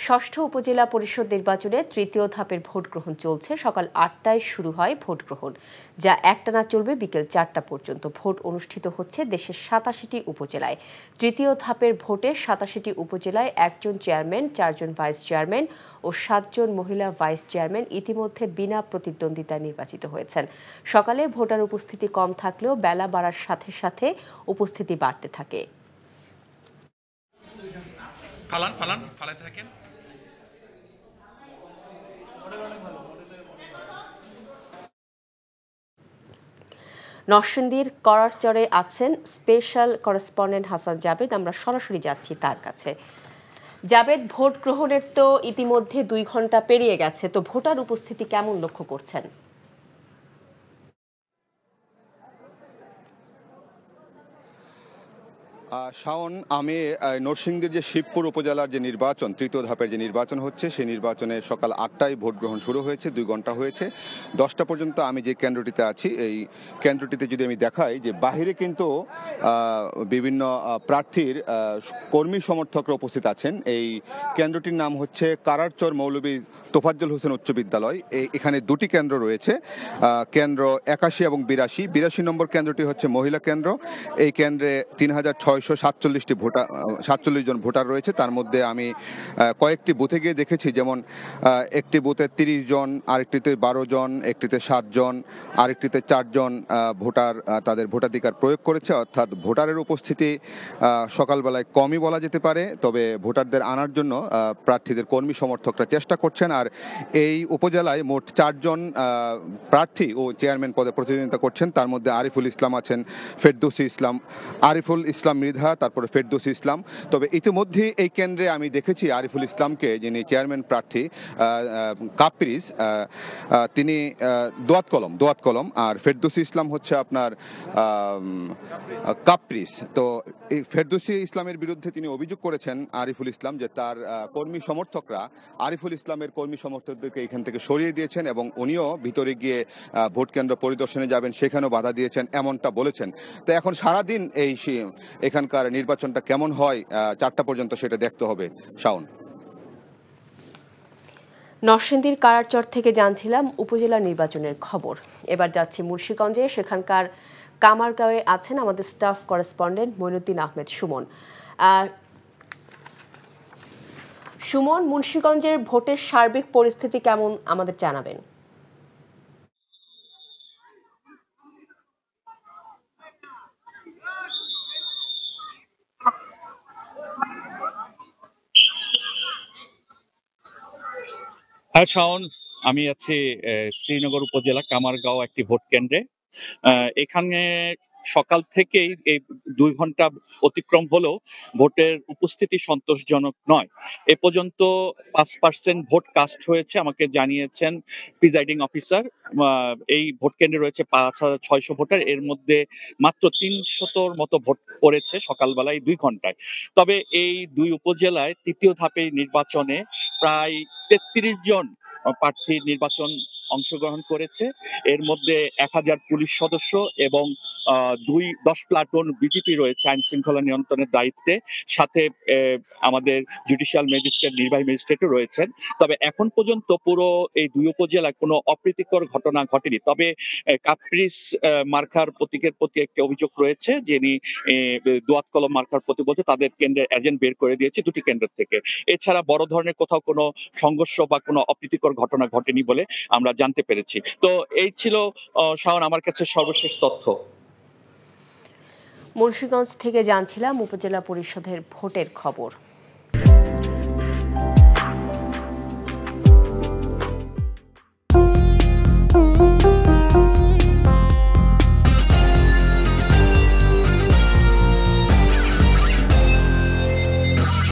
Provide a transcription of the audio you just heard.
ষষ্ঠ উপজেলা পরিষদ নির্বাচনে তৃতীয় ধাপের ভোট গ্রহণ চলছে। সকাল ৮টায় শুরু হয় ভোট গ্রহণ, যা একটানা চলবে বিকেল ৪টা পর্যন্ত। ভোট অনুষ্ঠিত হচ্ছে দেশের ৮৭টি উপজেলায়। তৃতীয় ধাপের ভোটে ৮৭টি উপজেলায় ১জন চেয়ারম্যান, ৪জন ভাইস চেয়ারম্যান ও ৭জন মহিলা ভাইস চেয়ারম্যান ইতিমধ্যে বিনা প্রতিদ্বন্দ্বিতায় নির্বাচিত হয়েছেন। সকালে ভোটার উপস্থিতি কম থাকলেও বেলা বাড়ার সাথে সাথে উপস্থিতি বাড়তে থাকে। নরসিংদীর করারচরে আছেন স্পেশাল করেসপন্ডেন্ট হাসান জাবেদ। আমরা সরাসরি যাচ্ছি তার কাছে। জাবেদ, ভোট গ্রহণের তো ইতিমধ্যে ২ ঘন্টা পেরিয়ে গেছে, তো ভোটার উপস্থিতি কেমন লক্ষ্য করছেন? শাওন, আমি নরসিংদীর যে শিবপুর উপজেলার যে নির্বাচন, তৃতীয় ধাপের যে নির্বাচন হচ্ছে, সেই নির্বাচনে সকাল ৮টায় ভোট গ্রহণ শুরু হয়েছে। ২ ঘন্টা হয়েছে। ১০টা পর্যন্ত আমি যে কেন্দ্রটিতে আছি, এই কেন্দ্রটিতে যদি আমি দেখাই যে বাহিরে কিন্তু বিভিন্ন প্রার্থীর কর্মী সমর্থকরা উপস্থিত আছেন। এই কেন্দ্রটির নাম হচ্ছে কারারচর মৌলভী তোফাজ্জল হোসেন উচ্চ বিদ্যালয়। এখানে ২টি কেন্দ্র রয়েছে, কেন্দ্র ৮১ এবং ৮২। ৮২ নম্বর কেন্দ্রটি হচ্ছে মহিলা কেন্দ্র। এই কেন্দ্রে ৩,৬৪৭ জন ভোটার রয়েছে। তার মধ্যে আমি কয়েকটি বুথে গিয়ে দেখেছি, যেমন একটি বুথে ৩০ জন, আরেকটিতে ১২ জন, একটিতে ৭ জন, আরেকটিতে ৪ জন ভোটার তাদের ভোটাধিকার প্রয়োগ করেছে। অর্থাৎ ভোটারের উপস্থিতি সকালবেলায় কমই বলা যেতে পারে। তবে ভোটারদের আনার জন্য প্রার্থীদের কর্মী সমর্থকরা চেষ্টা করছেন। আর এই উপজেলায় মোট ৪ জন প্রার্থী ও চেয়ারম্যান পদে প্রতিদ্বন্দ্বিতা করছেন। তার মধ্যে আরিফুল ইসলাম আছেন, আরিফুল ইসলাম মৃধা, তারপরে ফেরদৌসী ইসলাম। তবে ইতিমধ্যে এই কেন্দ্রে আমি দেখেছি আরিফুল ইসলামকে, যিনি চেয়ারম্যান প্রার্থী কাপ্রিস, তিনি দোয়াত কলম, আর ফেরদৌসী ইসলাম হচ্ছে আপনার কাপ্রিস। তো এই ফেরদৌসী ইসলামের বিরুদ্ধে তিনি অভিযোগ করেছেন, আরিফুল ইসলাম, যে তার কর্মী সমর্থকরা আরিফুল ইসলামের কর্মী সমর্থকদেরকে এখান থেকে সরিয়ে দিয়েছেন এবং উনিও ভিতরে গিয়ে ভোট কেন্দ্র পরিদর্শনে যাবেন, সেখানেও বাধা দিয়েছেন, এমনটা বলেছেন। তো এখন সারাদিন এখানকার নির্বাচনটা কেমন হয় ৪টা পর্যন্ত সেটা দেখতে হবে। শাওন, নরসিংদীর কারারচর থেকে জানছিলাম উপজেলা নির্বাচনের খবর। এবার যাচ্ছি মুন্সিগঞ্জে। সেখানকার কামারগাঁওয়ে আছেন আমাদের স্টাফ করেসপন্ডেন্ট মইনুদ্দিন আহমেদ সুমন। সুমন, মুন্সিগঞ্জের ভোটের সার্বিক পরিস্থিতি কেমন আমাদের জানাবেন? হ্যাঁ শাওন, আমি আছি শ্রীনগর উপজেলা কামারগাঁও একটি ভোট কেন্দ্রে। এখানে সকাল থেকেই এই ২ ঘন্টা অতিক্রম হলেও ভোটের উপস্থিতি সন্তোষজনক নয়। এ পর্যন্ত ৫% ভোট কাস্ট হয়েছে, আমাকে জানিয়েছেন প্রিজাইডিং অফিসার। এই ভোট কেন্দ্রে রয়েছে ৫,৬০০ ভোটার, এর মধ্যে মাত্র ৩০০ মতো ভোট পড়েছে সকালবেলায় ২ ঘন্টায়। তবে এই ২ উপজেলায় তৃতীয় ধাপের নির্বাচনে প্রায় ৩৩ জন প্রার্থী নির্বাচন অংশগ্রহণ করেছে। এর মধ্যে ১,০০০ পুলিশ সদস্য এবং ১০ প্লাটুন বিজিপি রয়েছে আইন শৃঙ্খলা নিয়ন্ত্রণের দায়িত্বে। সাথে আমাদের জুডিশিয়াল ম্যাজিস্ট্রেট, নির্বাহী ম্যাজিস্ট্রেটও রয়েছেন। তবে এখন পর্যন্ত পুরো এই ২ উপজেলায় কোনো অপ্রীতিকর ঘটনা ঘটেনি। তবে কাপ্রিস মার্কার প্রতীকের প্রতি একটি অভিযোগ রয়েছে, যিনি দোয়াত কলম মার্কার প্রতীক বলছে তাদের কেন্দ্রের এজেন্ট বের করে দিয়েছে ২টি কেন্দ্র থেকে। এছাড়া বড় ধরনের কোথাও কোনো সংঘর্ষ বা কোনো অপ্রীতিকর ঘটনা ঘটেনি বলে আমরা জানতে পেরেছি। তো এই ছিল শাওন আমার কাছে সর্বশেষ তথ্য। মুন্সিগঞ্জ থেকে জানছিলাম উপজেলা পরিষদের ভোটের খবর।